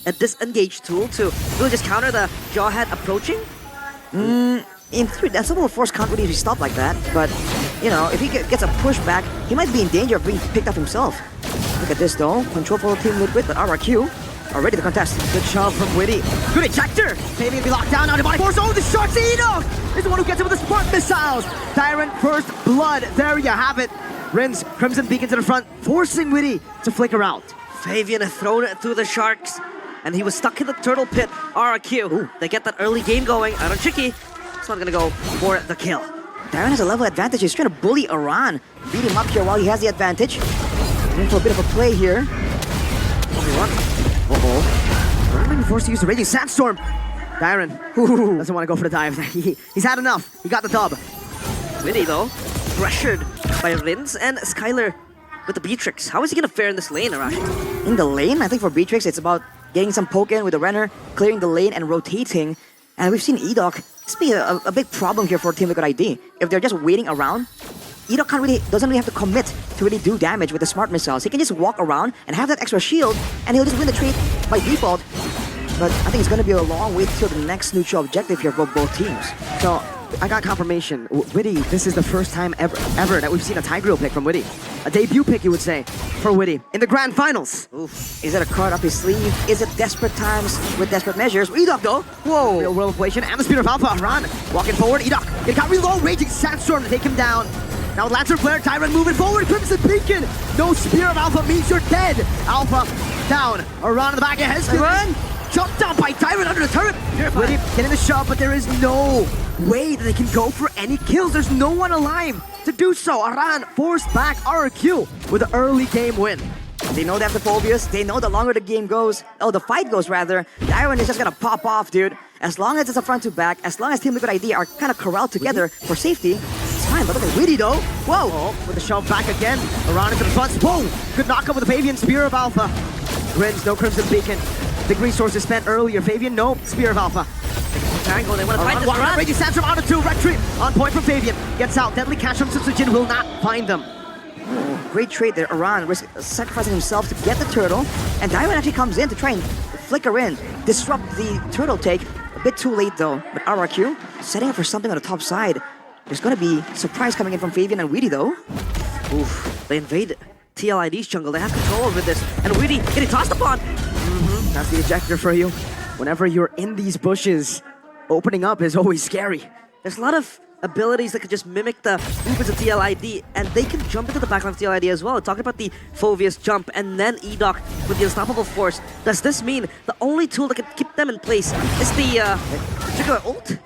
a disengage tool to really just counter the Jawhead approaching? In theory, that Double Force can't really be stopped like that, but, you know, if he gets a pushback, he might be in danger of being picked up himself. Look at this though, control for the team with but RRQ are ready to contest. Good shove from Witty. Good ejector. Maybe be locked down. Now Divine Force. Oh, the shot to Enoch is the one who gets it with the smart missiles. Tyrant first blood. There you have it. Rins Crimson Beacon to the front, forcing Witty to flicker out. Fabian had thrown it through the sharks, and he was stuck in the turtle pit. RRQ, they get that early game going. Out on Tricky, it's not gonna go for the kill. Darren has a level advantage. He's trying to bully Aran, beat him up here while he has the advantage. Going for a bit of a play here. Uh-oh. Being forced to use the Raging Sandstorm. Darren doesn't want to go for the dive. He's had enough. He got the dub. Witty though, pressured by Rins and Skylar with the Beatrix. How is he gonna fare in this lane, Arashi? In the lane, I think for Beatrix, it's about getting some poke in with the Renner, clearing the lane and rotating. And we've seen Edoc. This be a big problem here for Team Liquid ID. If they're just waiting around, Edoc doesn't really have to commit to really do damage with the smart missiles. He can just walk around and have that extra shield, and he'll just win the trade by default. But I think it's going to be a long wait till the next neutral objective here for both teams. So I got confirmation. Witty, this is the first time ever that we've seen a Tigreal pick from Witty. A debut pick, you would say, for Witty in the grand finals. Oof. Is it a card up his sleeve? Is it desperate times with desperate measures? Edoc though. Whoa. Real world inflation and the speed of Alpha. Aran walking forward. Edoc. It got real low. Raging Sandstorm to take him down. Now with Lancer Flare, Tyrant moving forward. Crimson Beacon. No Spear of Alpha means you're dead. Alpha down. Aran in the back ahead. Run. Jumped down by Tyrant under the turret. Witty getting the shove, but there is no way that they can go for any kills. There's no one alive to do so. Aran forced back RRQ with an early game win. They know they have the phobias. They know the longer the game goes, the fight goes rather, Tyrant is just gonna pop off, dude. As long as it's a front to back, as long as Team Liquid ID are kind of corralled together for safety, it's fine. But look at Witty though. Whoa! Oh, with the shove back again. Aran into the front. Whoa! Good knockup with the Fabian Spear of Alpha. Rins, no Crimson Beacon. Big resources spent earlier. Fabian, no Spear of Alpha. Triangle, they want to fight this run. Raging Sandstorm on the 2, retreat. On point from Fabian. Gets out. Deadly Catch from Sujin will not find them. Oh, great trade there. Aran sacrificing himself to get the turtle. And Tyrant actually comes in to try and flicker in, disrupt the turtle take. A bit too late though. But RRQ setting up for something on the top side. There's going to be surprise coming in from Fabian and Witty though. Oof, they invade TLID's jungle. They have control over this. And Witty getting tossed upon. That's the ejector for you. Whenever you're in these bushes, opening up is always scary. There's a lot of abilities that could just mimic the movements of TLID, and they can jump into the backline of TLID as well. Talking about the Phobius jump and then Edoc with the Unstoppable Force. Does this mean the only tool that can keep them in place is the particular ult?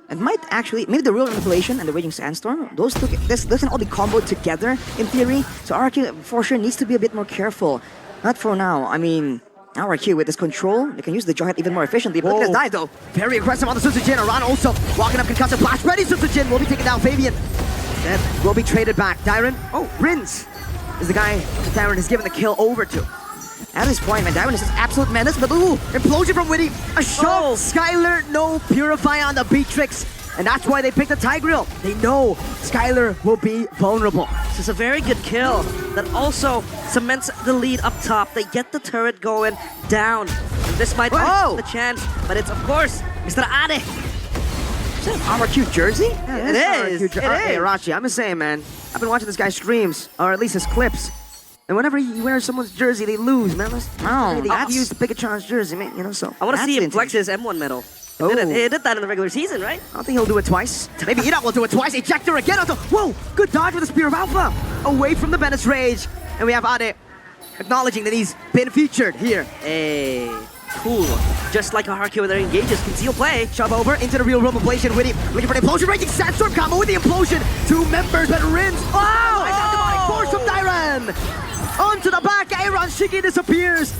It might actually, maybe the real manipulation and the Raging Sandstorm, those two, this can all be comboed together in theory. So RRQ for sure needs to be a bit more careful. Not for now. I mean, RRQ with this control, they can use the Jawhead even more efficiently. But look at this dive though. Very aggressive on the Sujin. Aran also walking up, concussive blast. Ready, Sujin will be taking down Fabian. Then will be traded back. Darren, Rins is the guy that Darren has given the kill over to. At this point, man, Darren is just absolute menace, but Implosion from Witty. A shove. Skylar, no Purify on the Beatrix. And that's why they picked the Tigreal. They know Skylar will be vulnerable. This is a very good kill that also cements the lead up top. They get the turret going down. And this might be the chance, but it's, of course, Mr. Ade. Is that an RRQ jersey? Yeah, it is. Hey, Rachi, I'm just saying, man. I've been watching this guy's streams, or at least his clips. And whenever he wears someone's jersey, they lose, man. They use the Pikachan's jersey, man. You know, so. I want to see him flex his M1 medal. He did that in the regular season, right? I don't think he'll do it twice. Maybe Edoc will do it twice. Ejector again. Whoa! Good dodge with the Spear of Alpha. Away from the Menace Rage. And we have Ade acknowledging that he's been featured here. Hey, cool. Just like RRQ with their engages, conceal play. Shove over into the real room ablation. Witty looking for the implosion. Raging Sandstorm combo with the implosion. 2 members, but Rins. Demonic force from Dyran. Onto the back. Aaron Shiki disappears.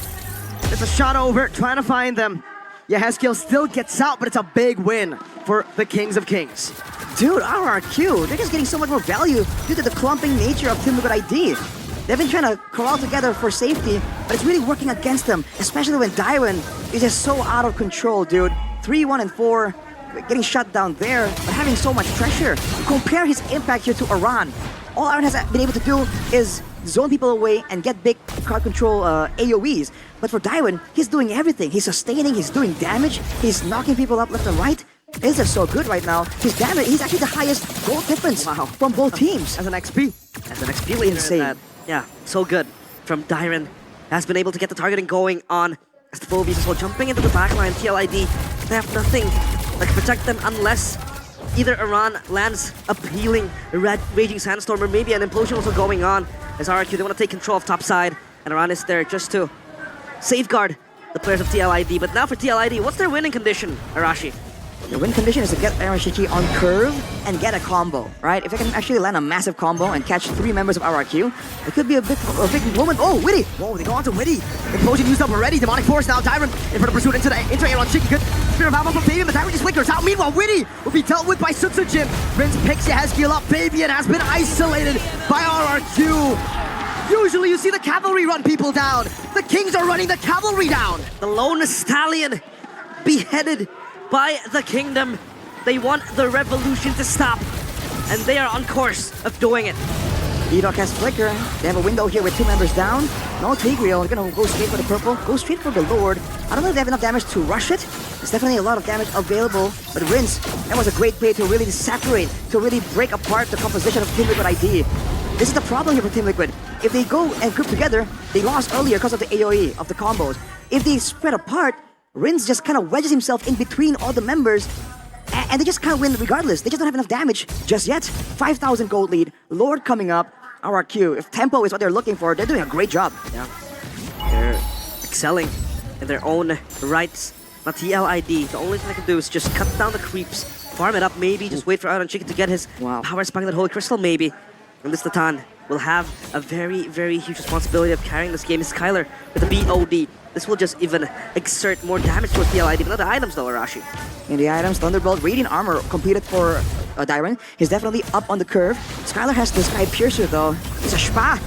It's a shot over, trying to find them. Yehezkiel still gets out, but it's a big win for the Kings of Kings. Dude, RRQ, they're just getting so much more value due to the clumping nature of Team Liquid ID. They've been trying to corral together for safety, but it's really working against them, especially when Dyran is just so out of control, dude. 3, 1, and 4, getting shut down there, but having so much pressure. Compare his impact here to Aran. All Aran has been able to do is zone people away, and get big crowd control AoEs. But for Dairon, he's doing everything. He's sustaining, he's doing damage, he's knocking people up left and right. Is are so good right now. His damage, he's actually the highest gold difference from both teams. As an XP. As an XP leader, Insane. Yeah, so good from Dairon. Has been able to get the targeting going on as the Phobies as well. Jumping into the backline, TLID, they have nothing that can protect them unless either Iran lands a healing Raging Sandstorm or maybe an implosion also going on. As RRQ, they want to take control of top side, and Iran is there just to safeguard the players of TLID. But now for TLID, what's their winning condition, Arashi? The win condition is to get Aaron Shiki on curve and get a combo, right? If they can actually land a massive combo and catch 3 members of RRQ, it could be a big moment. Oh, Witty! Whoa, they go on to Witty. Implosion used up already. Demonic Force now. Dairon in front of pursuit into Aaron Shiki. Good Spirit of Alpha from Fabian, but Dairon just flickers out. Meanwhile, Witty will be dealt with by Sutsujin. Rinse picks Yehezkiel up. Fabian has been isolated by RRQ. Usually you see the cavalry run people down. The Kings are running the cavalry down. The lone stallion beheaded by the Kingdom. They want the revolution to stop, and they are on course of doing it. EDOC has Flicker. They have a window here with 2 members down. No Tigreal. They're gonna go straight for the purple. Go straight for the Lord. I don't know if they have enough damage to rush it. There's definitely a lot of damage available. But Rinse, that was a great play to really separate, to really break apart the composition of Team Liquid ID. This is the problem here for Team Liquid. If they go and group together, they lost earlier because of the AoE, of the combos. If they spread apart, Rinse just kind of wedges himself in between all the members, and they just kind of win regardless. They just don't have enough damage just yet. 5,000 gold lead, Lord coming up, RRQ. If tempo is what they're looking for, they're doing a great job. Yeah, they're excelling in their own rights. But TLID, the only thing they can do is just cut down the creeps, farm it up, maybe just wait for Aaron Chicken to get his power spike that Holy Crystal, maybe. And this Tatan will have a very, very huge responsibility of carrying this game. Skylar with the BOD. This will just even exert more damage towards TLID. But not the items though, Arashi. In the items, Thunderbolt, Radiant Armor completed for Dairon. He's definitely up on the curve. Skylar has the Sky Piercer though. It's a Shpa.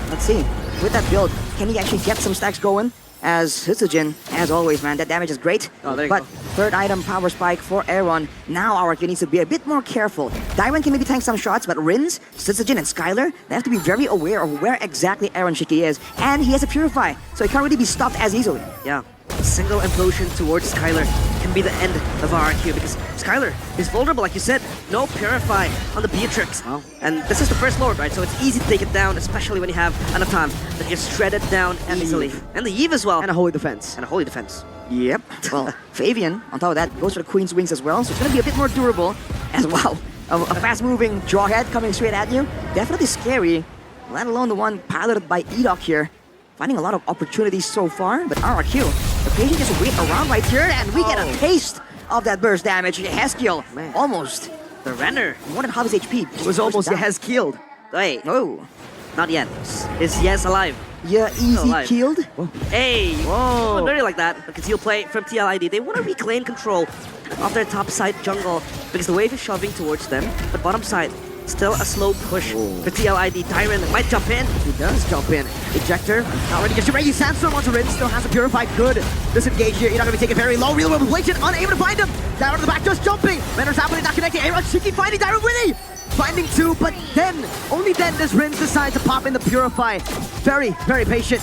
Let's see. With that build, can he actually get some stacks going? As Sutsujin, as always, man, that damage is great. Oh, there you but go. Third item, Power Spike for Aaron. Now RRQ needs to be a bit more careful. Dairon can maybe tank some shots, but Rinse, Sutsujin, and Skylar, they have to be very aware of where exactly Aaron Shiki is. And he has a Purify, so he can't really be stopped as easily. Yeah, a single implosion towards Skylar can be the end of RRQ because Skylar is vulnerable, like you said. No Purify on the Beatrix. Wow. And this is the first Lord, right? So it's easy to take it down, especially when you have enough time that you just shred it down easily. And the Eve as well. And a Holy Defense. And a Holy Defense. Yep. Well, Fabian, on top of that, goes for the Queen's Wings as well, so it's going to be a bit more durable. As wow, a fast-moving Jawhead coming straight at you. Definitely scary, let alone the one piloted by EDOC here. Finding a lot of opportunities so far, but RRQ, the patient just wait around right here, and we get a taste of that burst damage. Yehezkiel, almost. The Renner. More than half his HP. It was almost Yehezkiel. Wait, Oh. not yet. Is Yes alive? Yeah, easy alive. killed. Hey! Whoa. Not really like that. Because he'll play from TLID. They want to reclaim control of their top side jungle because the wave is shoving towards them. But bottom side, still a slow push for TLID. Dairon might jump in. He does jump in. Ejector. Not ready to get Raging Sandstorm onto Rin. Still has a Purify. Good. Disengage here. You're not going to be taken very low. Real Revelation. Unable to find him. Dairon to the back. Just jumping. Renner's happening. Not connecting. Aaron Shiki finding Dairon Winnie. Finding 2. But then, only then does Rin decide to pop in the Purify. Very, very patient.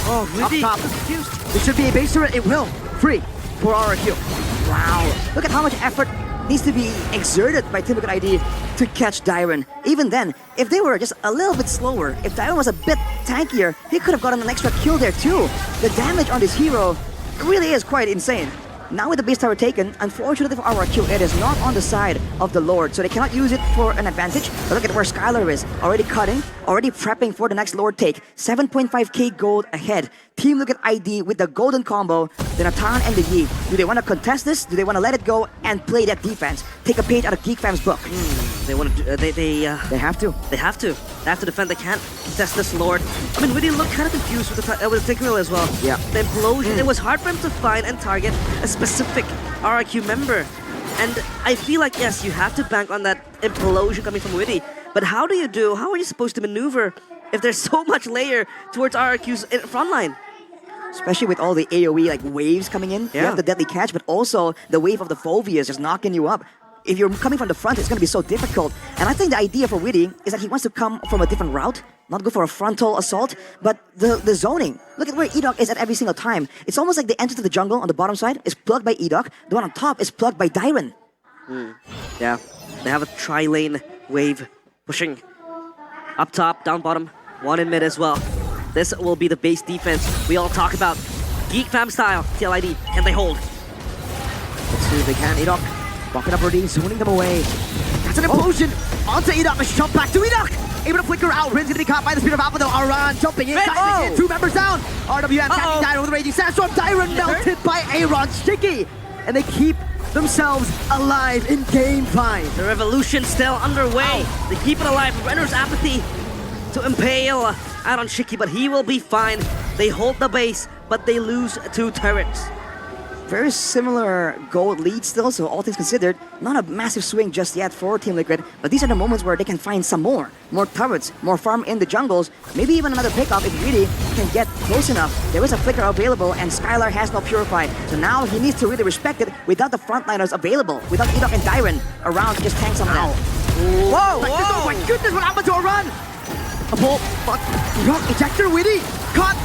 Oh, really? Up top. Confused. It should be a base turret. It will. Free for RRQ. Wow. Look at how much effort needs to be exerted by Team Liquid ID to catch Dairon. Even then, if they were just a little bit slower, if Dairon was a bit tankier, he could have gotten an extra kill there too. The damage on this hero really is quite insane. Now with the base tower taken, unfortunately for RRQ, it is not on the side of the Lord, so they cannot use it for an advantage. But look at where Skylar is, already cutting, already prepping for the next Lord take. 7.5k gold ahead. Team Liquid ID with the golden combo, the Natan and the Yi. Do they want to contest this? Do they want to let it go and play that defense? Take a page out of GEEK Fam's book. They want to. They have to. They have to. They have to defend. They can't contest this Lord. I mean, really look kind of confused with the Tigreal as well. Yeah. The implosion. It was hard for him to find and target a specific RRQ member. And I feel like, yes, you have to bank on that implosion coming from Witty. But how are you supposed to maneuver if there's so much layer towards RRQ's front line? Especially with all the AoE like waves coming in. You have the deadly catch, but also the wave of the Phobias just knocking you up. If you're coming from the front, it's going to be so difficult. And I think the idea for Witty is that he wants to come from a different route. not go for a frontal assault, but the zoning. Look at where EDOC is at every single time. It's almost like the entrance to the jungle on the bottom side is plugged by EDOC. The one on top is plugged by Dyron. Yeah, they have a tri-lane wave pushing up top, down bottom, one in mid as well. This will be the base defense we all talk about. GEEK fam style, TLID, and they hold. Let's see if they can. EDOC walking up Rodine, zoning them away. That's an implosion onto EDOC. Let's jump back to EDOC. Able to flicker out. Rin's gonna be caught by the speed of Alpha though. Aran jumping in, diving in. 2 members down. RWM catching Dyron with a raging sandstorm. Dyron melted by Aaron Shiki. And they keep themselves alive in game 5. The revolution still underway. They keep it alive. Renner's apathy to impale Aaron Shiki, but he will be fine. They hold the base, but they lose 2 turrets. Very similar gold lead still, so all things considered, not a massive swing just yet for Team Liquid, but these are the moments where they can find some more turrets, more farm in the jungles, maybe even another pickup if really can get close enough. There is a flicker available and Skylar has no Purified, so now he needs to really respect it without the frontliners available, without EDOC and Dyron around to just tank some now. Whoa! Oh my goodness, what happened to a run? A pull, but rock ejector, Witty, caught.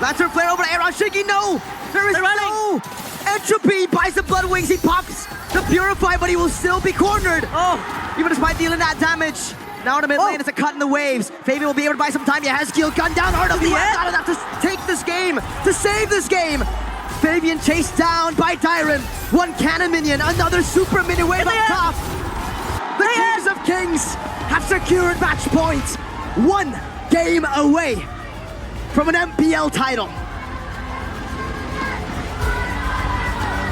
Lantern flare over to Aaron Shiki, no! There is no entropy, buys the Blood Wings, he pops the Purify, but he will still be cornered. Oh, even despite dealing that damage. Now in the mid lane, it's a cut in the waves. Fabian will be able to buy some time. He has Gil gunned down. RWM not enough to take this game, to save this game. Fabian chased down by Dyron. 1 cannon minion, another super minion wave up top. The Kings of Kings have secured match points. 1 game away from an MPL title.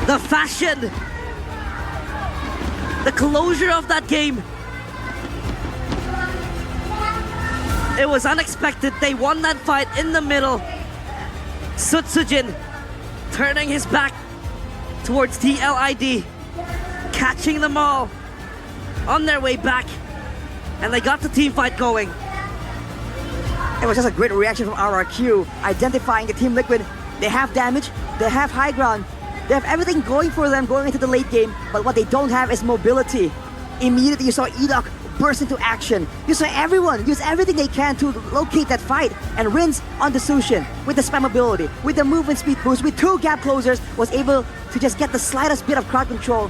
The fashion, the closure of that game. It was unexpected. They won that fight in the middle. Sutsujin turning his back towards TLID, catching them all on their way back, and they got the team fight going. It was just a great reaction from RRQ, identifying the Team Liquid. They have damage, they have high ground, they have everything going for them going into the late game, but what they don't have is mobility. Immediately you saw EDOC burst into action. You saw everyone use everything they can to locate that fight, and Rins on the Sushin with the spam ability, with the movement speed boost, with 2 gap closers, was able to just get the slightest bit of crowd control.